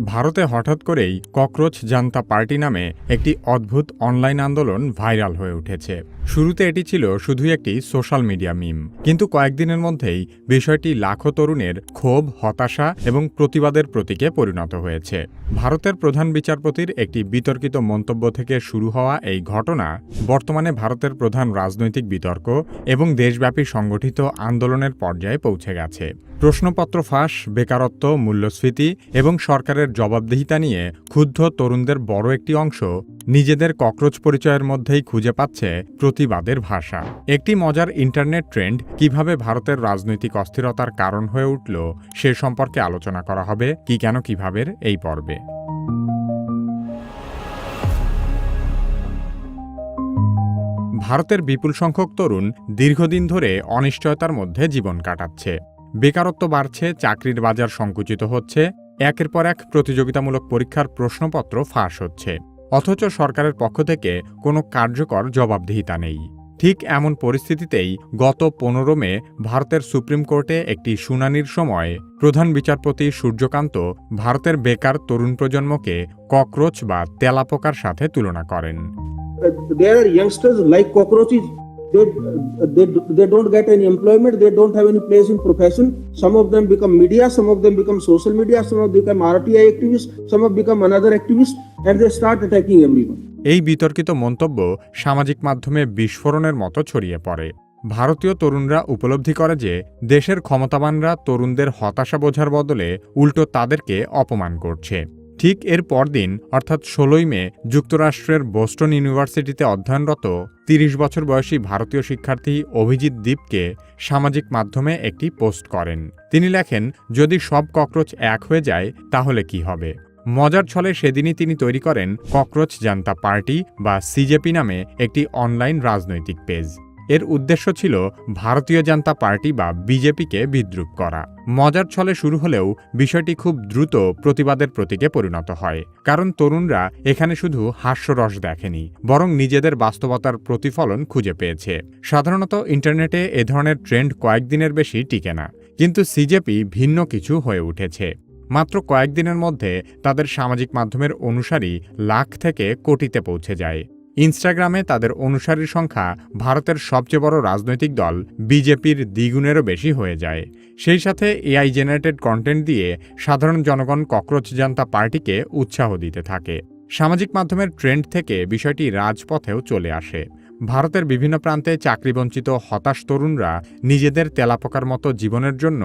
ভারতে হঠাৎ করেই ককরোচ জান্তা পার্টি নামে একটি অদ্ভুত অনলাইন আন্দোলন ভাইরাল হয়ে উঠেছে। শুরুতে এটি ছিল শুধুই একটি সোশ্যাল মিডিয়া মিম, কিন্তু কয়েকদিনের মধ্যেই বিষয়টি লাখো তরুণের ক্ষোভ, হতাশা এবং প্রতিবাদের প্রতীকে পরিণত হয়েছে। ভারতের প্রধান বিচারপতির একটি বিতর্কিত মন্তব্য থেকে শুরু হওয়া এই ঘটনা বর্তমানে ভারতের প্রধান রাজনৈতিক বিতর্ক এবং দেশব্যাপী সংগঠিত আন্দোলনের পর্যায়ে পৌঁছে গেছে। প্রশ্নপত্র ফাঁস, বেকারত্ব, মূল্যস্ফীতি এবং সরকারের জবাবদিহিতা নিয়ে ক্ষুব্ধ তরুণদের বড় একটি অংশ নিজেদের ককরোচ পরিচয়ের মধ্যেই খুঁজে পাচ্ছে প্রতিবাদের ভাষা। একটি মজার ইন্টারনেট ট্রেন্ড কিভাবে ভারতের রাজনৈতিক অস্থিরতার কারণ হয়ে উঠল সে সম্পর্কে আলোচনা করা হবে কি কেন কিভাবে এই পর্বে। ভারতের বিপুল সংখ্যক তরুণ দীর্ঘদিন ধরে অনিশ্চয়তার মধ্যে জীবন কাটাচ্ছে। বেকারত্ব বাড়ছে, চাকরির বাজার সংকুচিত হচ্ছে, একের পর এক প্রতিযোগিতামূলক পরীক্ষার প্রশ্নপত্র ফাঁস হচ্ছে, অথচ সরকারের পক্ষ থেকে কোনো কার্যকর জবাবদিহিতা নেই। ঠিক এমন পরিস্থিতিতেই গত 15 মে ভারতের সুপ্রিম কোর্টে একটি শুনানির সময় প্রধান বিচারপতি সূর্যকান্ত ভারতের বেকার তরুণ প্রজন্মকে ককরোচ বা তেলাপোকার সাথে তুলনা করেন। There are youngsters like cockroaches. They don't get any employment. They don't have any place in profession. Some of them become media. Some of them become social media. Some of them become RTI activists. Some have become another activist, and they start attacking everyone. এই বিতর্কিত মন্তব্য সামাজিক মাধ্যমে বিস্ফোরণের মতো ছড়িয়ে পড়ে। ভারতীয় তরুণরা উপলব্ধি করে যে দেশের ক্ষমতাবানরা তরুণদের হতাশা বোঝার বদলে উল্টো তাদেরকে অপমান করছে। ঠিক এর পরদিন অর্থাৎ 16 মে যুক্তরাষ্ট্রের বোস্টন ইউনিভার্সিটিতে অধ্যয়নরত 30 বছর বয়সী ভারতীয় শিক্ষার্থী অভিজিৎ দীপকে সামাজিক মাধ্যমে একটি পোস্ট করেন। তিনি লেখেন, যদি সব ককরোচ এক হয়ে যায় তাহলে কি হবে। মজার ছলে সেদিনই তিনি তৈরি করেন ককরোচ জান্তা পার্টি বা সিজেপি নামে একটি অনলাইন রাজনৈতিক পেজ। এর উদ্দেশ্য ছিল ভারতীয় জনতা পার্টি বা বিজেপিকে বিদ্রূপ করা। মজার ছলে শুরু হলেও বিষয়টি খুব দ্রুত প্রতিবাদের প্রতীকে পরিণত হয়, কারণ তরুণরা এখানে শুধু হাস্যরস দেখেনি, বরং নিজেদের বাস্তবতার প্রতিফলন খুঁজে পেয়েছে। সাধারণত ইন্টারনেটে এ ধরনের ট্রেন্ড কয়েকদিনের বেশি টিকে না, কিন্তু সিজেপি ভিন্ন কিছু হয়ে উঠেছে। মাত্র কয়েকদিনের মধ্যে তাদের সামাজিক মাধ্যমের অনুসারী লাখ থেকে কোটিতে পৌঁছে যায়। ইনস্টাগ্রামে তাদের অনুসারীর সংখ্যা ভারতের সবচেয়ে বড় রাজনৈতিক দল বিজেপির দ্বিগুণেরও বেশি হয়ে যায়। সেই সাথে এআই জেনারেটেড কন্টেন্ট দিয়ে সাধারণ জনগণ ককরোচ জান্তা পার্টিকে উৎসাহ দিতে থাকে। সামাজিক মাধ্যমের ট্রেন্ড থেকে বিষয়টি রাজপথেও চলে আসে। ভারতের বিভিন্ন প্রান্তে চাকরিবঞ্চিত হতাশ তরুণরা নিজেদের তেলাপোকার মতো জীবনের জন্য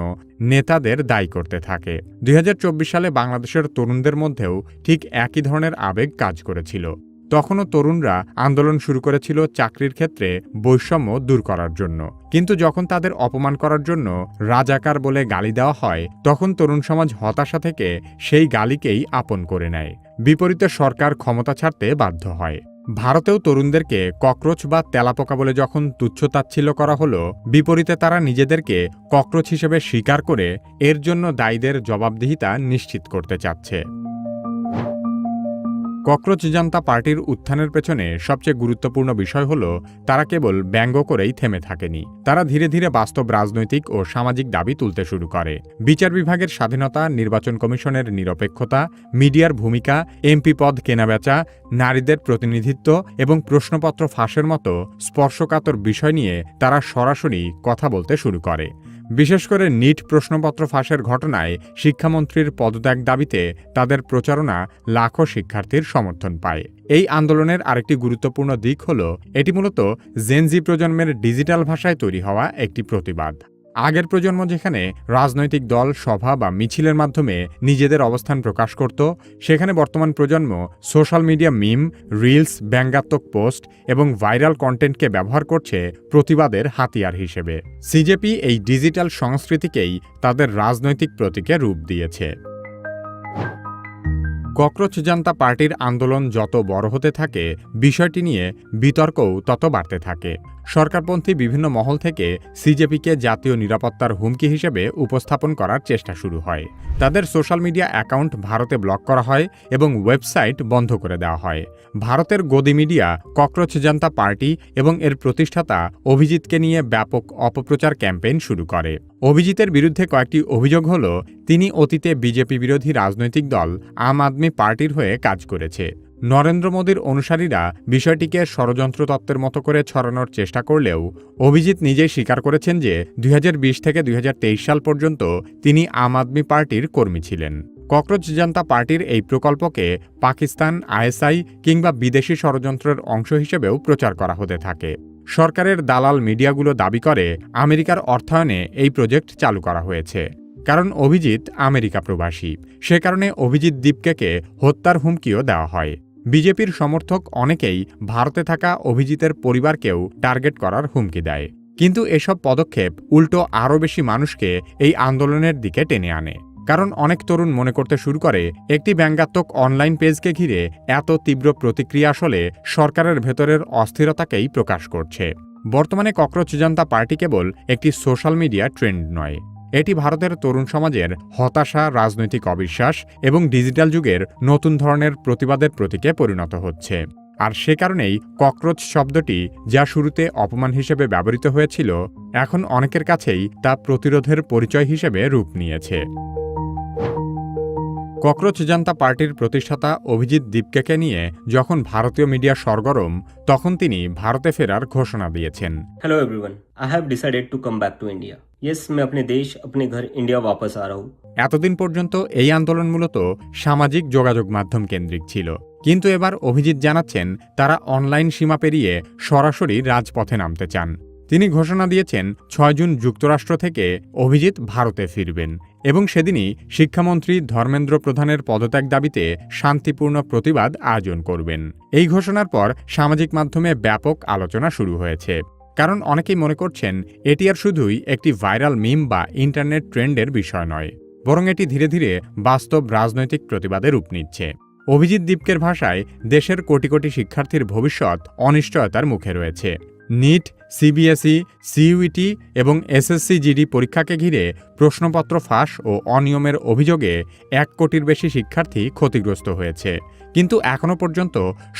নেতাদের দায়ী করতে থাকে। 2024 সালে বাংলাদেশের তরুণদের মধ্যেও ঠিক একই ধরনের আবেগ কাজ করেছিল। তখনও তরুণরা আন্দোলন শুরু করেছিল চাকরির ক্ষেত্রে বৈষম্য দূর করার জন্য, কিন্তু যখন তাদের অপমান করার জন্য রাজাকার বলে গালি দেওয়া হয়, তখন তরুণ সমাজ হতাশা থেকে সেই গালিকেই আপন করে নেয়। বিপরীতে সরকার ক্ষমতা ছাড়তে বাধ্য হয়। ভারতেও তরুণদেরকে ককরোচ বা তেলাপোকা বলে যখন তুচ্ছতাচ্ছিল্য করা হলো, বিপরীতে তারা নিজেদেরকে ককরোচ হিসেবে স্বীকার করে এর জন্য দায়ীদের জবাবদিহিতা নিশ্চিত করতে চাচ্ছে। ককরোচ জান্তা পার্টির উত্থানের পেছনে সবচেয়ে গুরুত্বপূর্ণ বিষয় হল তারা কেবল ব্যঙ্গ করেই থেমে থাকেনি। তারা ধীরে ধীরে বাস্তব রাজনৈতিক ও সামাজিক দাবি তুলতে শুরু করে। বিচার বিভাগের স্বাধীনতা, নির্বাচন কমিশনের নিরপেক্ষতা, মিডিয়ার ভূমিকা, এমপি পদ কেনাবেচা, নারীদের প্রতিনিধিত্ব এবং প্রশ্নপত্র ফাঁসের মতো স্পর্শকাতর বিষয় নিয়ে তারা সরাসরি কথা বলতে শুরু করে। বিশেষ করে নিট প্রশ্নপত্র ফাঁসের ঘটনায় শিক্ষামন্ত্রীর পদত্যাগ দাবিতে তাদের প্রচারণা লাখো শিক্ষার্থীর সমর্থন পায়। এই আন্দোলনের আরেকটি গুরুত্বপূর্ণ দিক হল এটি মূলত জেনজি প্রজন্মের ডিজিটাল ভাষায় তৈরি হওয়া একটি প্রতিবাদ। আগের প্রজন্ম যেখানে রাজনৈতিক দল, সভা বা মিছিলের মাধ্যমে নিজেদের অবস্থান প্রকাশ করত, সেখানে বর্তমান প্রজন্ম সোশ্যাল মিডিয়া মিম, রিলস, ব্যঙ্গাত্মক পোস্ট এবং ভাইরাল কন্টেন্টকে ব্যবহার করছে প্রতিবাদের হাতিয়ার হিসেবে। সিজেপি এই ডিজিটাল সংস্কৃতিকেই তাদের রাজনৈতিক প্রতীকে রূপ দিয়েছে। ককরোচ জান্তা পার্টির আন্দোলন যত বড় হতে থাকে, বিষয়টি নিয়ে বিতর্কও তত বাড়তে থাকে। সরকারপন্থী বিভিন্ন মহল থেকে সিজেপিকে জাতীয় নিরাপত্তার হুমকি হিসেবে উপস্থাপন করার চেষ্টা শুরু হয়। তাদের সোশ্যাল মিডিয়া অ্যাকাউন্ট ভারতে ব্লক করা হয় এবং ওয়েবসাইট বন্ধ করে দেওয়া হয়। ভারতের গদি মিডিয়া ককরোচ জান্তা পার্টি এবং এর প্রতিষ্ঠাতা অভিজিৎকে নিয়ে ব্যাপক অপপ্রচার ক্যাম্পেইন শুরু করে। অভিজিতের বিরুদ্ধে কয়েকটি অভিযোগ হল তিনি অতীতে বিজেপি বিরোধী রাজনৈতিক দল আম আদমি পার্টির হয়ে কাজ করেছে। নরেন্দ্র মোদীর অনুসারীরা বিষয়টিকে ষড়যন্ত্র তত্ত্বের মতো করে ছড়ানোর চেষ্টা করলেও অভিজিৎ নিজেই স্বীকার করেছেন যে 2020 থেকে 2023 সাল পর্যন্ত তিনি আম আদমি পার্টির কর্মী ছিলেন। ককরোচ জনতা পার্টির এই প্রকল্পকে পাকিস্তান, আইএসআই কিংবা বিদেশি ষড়যন্ত্রের অংশ হিসেবেও প্রচার করা হতে থাকে। সরকারের দালাল মিডিয়াগুলো দাবি করে আমেরিকার অর্থায়নে এই প্রজেক্ট চালু করা হয়েছে। কারণ অভিজিৎ আমেরিকা প্রবাসী, সে কারণে অভিজিৎ দীপকে হত্যার হুমকিও দেওয়া হয়। বিজেপির সমর্থক অনেকেই ভারতে থাকা অভিজিতের পরিবারকেও টার্গেট করার হুমকি দেয়। কিন্তু এসব পদক্ষেপ উল্টো আরও বেশি মানুষকে এই আন্দোলনের দিকে টেনে আনে। কারণ অনেক তরুণ মনে করতে শুরু করে একটি ব্যঙ্গাত্মক অনলাইন পেজকে ঘিরে এত তীব্র প্রতিক্রিয়া আসলে সরকারের ভেতরের অস্থিরতাকেই প্রকাশ করছে। বর্তমানে ককরোচ জনতা পার্টি কেবল একটি সোশ্যাল মিডিয়া ট্রেন্ড নয়, এটি ভারতের তরুণ সমাজের হতাশা, রাজনৈতিক অবিশ্বাস এবং ডিজিটাল যুগের নতুন ধরনের প্রতিবাদের প্রতীকে পরিণত হচ্ছে। আর সে কারণেই ককরোচ শব্দটি যা শুরুতে অপমান হিসেবে ব্যবহৃত হয়েছিল, এখন অনেকের কাছেই তা প্রতিরোধের পরিচয় হিসেবে রূপ নিয়েছে। ককরোচ জনতা পার্টির প্রতিষ্ঠাতা অভিজিৎ দীপকে নিয়ে যখন ভারতীয় মিডিয়া সরগরম, তখন তিনি ভারতে ফেরার ঘোষণা দিয়েছেন। Hello everyone, I have decided to come back to India. Yes, मैं अपने देश, अपने घर इंडिया वापस आ रहा हूँ। এতদিন পর্যন্ত এই আন্দোলন মূলত সামাজিক যোগাযোগ মাধ্যম কেন্দ্রিক ছিল, কিন্তু এবার অভিজিৎ জানাচ্ছেন তারা অনলাইন সীমা পেরিয়ে সরাসরি রাজপথে নামতে চান। তিনি ঘোষণা দিয়েছেন 6 জুন যুক্তরাষ্ট্র থেকে অভিজিৎ ভারতে ফিরবেন এবং সেদিনই শিক্ষামন্ত্রী ধর্মেন্দ্র প্রধানের পদত্যাগ দাবিতে শান্তিপূর্ণ প্রতিবাদ আয়োজন করবেন। এই ঘোষণার পর সামাজিক মাধ্যমে ব্যাপক আলোচনা শুরু হয়েছে। কারণ অনেকেই মনে করছেন এটি আর শুধুই একটি ভাইরাল মিম বা ইন্টারনেট ট্রেন্ডের বিষয় নয়, বরং এটি ধীরে ধীরে বাস্তব রাজনৈতিক প্রতিবাদে রূপ নিচ্ছে। অভিজিৎ দীপকের ভাষায় দেশের কোটি কোটি শিক্ষার্থীর ভবিষ্যৎ অনিশ্চয়তার মুখে রয়েছে। নিট, সিবিএসই, সিইউটি এবং এসএসসি জিডি পরীক্ষাকে ঘিরে প্রশ্নপত্র ফাঁস ও অনিয়মের অভিযোগে 1 কোটির বেশি শিক্ষার্থী ক্ষতিগ্রস্ত হয়েছে। কিন্তু এখনও পর্যন্ত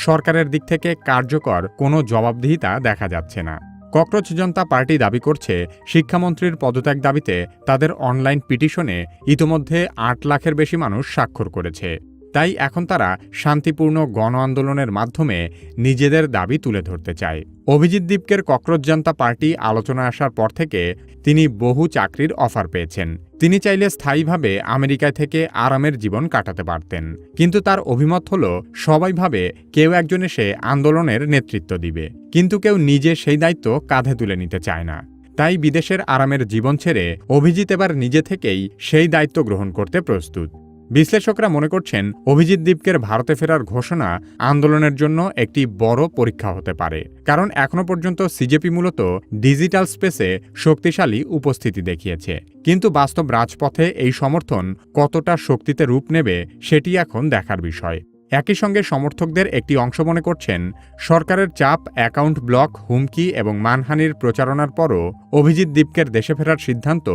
সরকারের দিক থেকে কার্যকর কোনো জবাবদিহিতা দেখা যাচ্ছে না। ককরোচ জনতা পার্টি দাবি করছে শিক্ষামন্ত্রীর পদত্যাগ দাবিতে তাদের অনলাইন পিটিশনে ইতোমধ্যে 8 লাখের বেশি মানুষ স্বাক্ষর করেছে। তাই এখন তারা শান্তিপূর্ণ গণ আন্দোলনের মাধ্যমে নিজেদের দাবি তুলে ধরতে চায়। অভিজিৎ দীপকের ককরোচ জনতা পার্টি আলোচনায় আসার পর থেকে তিনি বহু চাকরির অফার পেয়েছেন। তিনি চাইলে স্থায়ীভাবে আমেরিকায় থেকে আরামের জীবন কাটাতে পারতেন, কিন্তু তার অভিমত হল সবাই ভাবে কেউ একজন এসে আন্দোলনের নেতৃত্ব দিবে, কিন্তু কেউ নিজে সেই দায়িত্ব কাঁধে তুলে নিতে চায় না। তাই বিদেশের আরামের জীবন ছেড়ে অভিজিৎ এবার নিজে থেকেই সেই দায়িত্ব গ্রহণ করতে প্রস্তুত। বিশ্লেষকরা মনে করছেন অভিজিৎ দীপকের ভারতে ফেরার ঘোষণা আন্দোলনের জন্য একটি বড় পরীক্ষা হতে পারে। কারণ এখনো পর্যন্ত সিজেপি মূলত ডিজিটাল স্পেসে শক্তিশালী উপস্থিতি দেখিয়েছে, কিন্তু বাস্তব রাজপথে এই সমর্থন কতটা শক্তিতে রূপ নেবে সেটি এখন দেখার বিষয়। একই সঙ্গে সমর্থকদের একটি অংশ মনে করছেন সরকারের চাপ, অ্যাকাউন্ট ব্লক, হুমকি এবং মানহানির প্রচারণার পরও অভিজিৎ দীপকের দেশে ফেরার সিদ্ধান্ত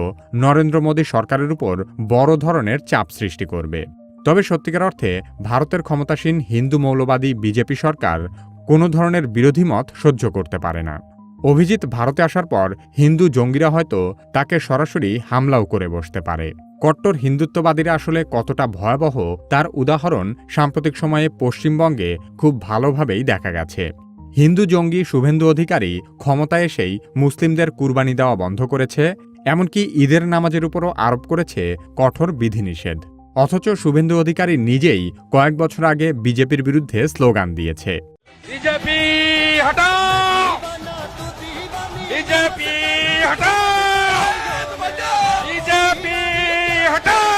নরেন্দ্র মোদী সরকারের উপর বড় ধরনের চাপ সৃষ্টি করবে। তবে সত্যিকার অর্থে ভারতের ক্ষমতাসীন হিন্দু মৌলবাদী বিজেপি সরকার কোনো ধরনের বিরোধী মত সহ্য করতে পারে না। অভিজিৎ ভারতে আসার পর হিন্দু জঙ্গিরা হয়তো তাকে সরাসরি হামলাও করে বসতে পারে। কট্টর হিন্দুত্ববাদীরা আসলে কতটা ভয়াবহ তার উদাহরণ সাম্প্রতিক সময়ে পশ্চিমবঙ্গে খুব ভালোভাবেই দেখা গেছে। হিন্দু জঙ্গি শুভেন্দু অধিকারী ক্ষমতায় এসেই মুসলিমদের কুরবানি দেওয়া বন্ধ করেছে, এমনকি ঈদের নামাজের উপরও আরোপ করেছে কঠোর বিধিনিষেধ। অথচ শুভেন্দু অধিকারী নিজেই কয়েক বছর আগে বিজেপির বিরুদ্ধে স্লোগান দিয়েছে, বিজেপি হটাও, বিজেপি হটাও, বিজেপি হটাও।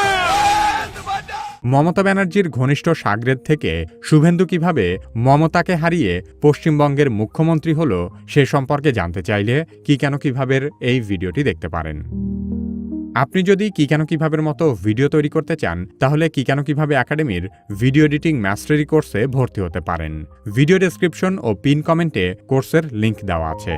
মমতা ব্যানার্জির ঘনিষ্ঠ সাগরেদ থেকে শুভেন্দু কিভাবে মমতাকে হারিয়ে পশ্চিমবঙ্গের মুখ্যমন্ত্রী হল সে সম্পর্কে জানতে চাইলে কি কেন কিভাবের এই ভিডিওটি দেখতে পারেন। আপনি যদি কি কেন কিভাবের মতো ভিডিও তৈরি করতে চান, তাহলে কি কেন কিভাবে একাডেমির ভিডিও এডিটিং মাস্টারি কোর্সে ভর্তি হতে পারেন। ভিডিও ডেসক্রিপশন ও পিন কমেন্টে কোর্সের লিংক দেওয়া আছে।